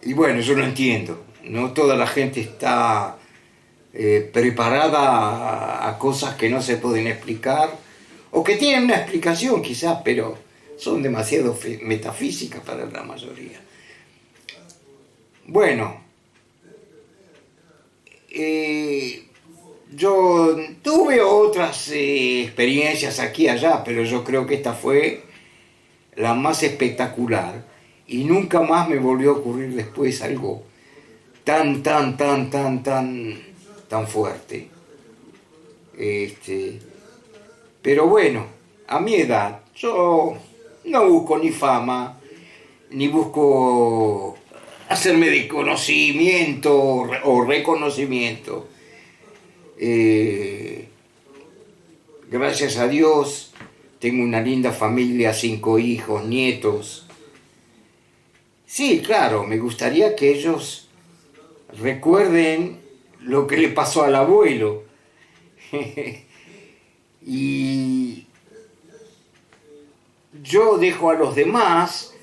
Y bueno, yo lo entiendo, no toda la gente está preparada a cosas que no se pueden explicar, o que tienen una explicación quizás, pero son demasiado metafísicas para la mayoría. Bueno, yo tuve otras experiencias aquí y allá, pero yo creo que esta fue la más espectacular, y nunca más me volvió a ocurrir después algo tan fuerte. Pero bueno, a mi edad, yo no busco ni fama, ni busco hacerme de conocimiento o reconocimiento. Gracias a Dios, tengo una linda familia, 5 hijos, nietos. Sí, claro, me gustaría que ellos recuerden lo que le pasó al abuelo. Y yo dejo a los demás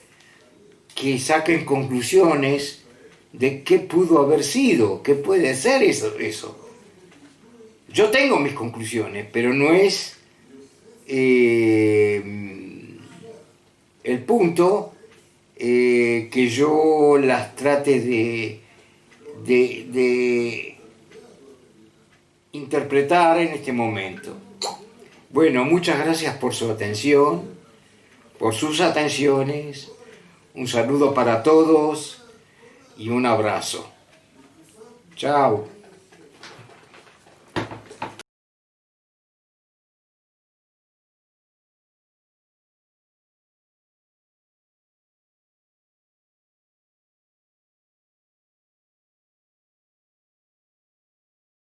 que saquen conclusiones de qué pudo haber sido, qué puede ser eso. Yo tengo mis conclusiones, pero no es el punto que yo las trate de interpretar en este momento. Bueno, muchas gracias por su atención, por sus atenciones. Un saludo para todos y un abrazo. Chao.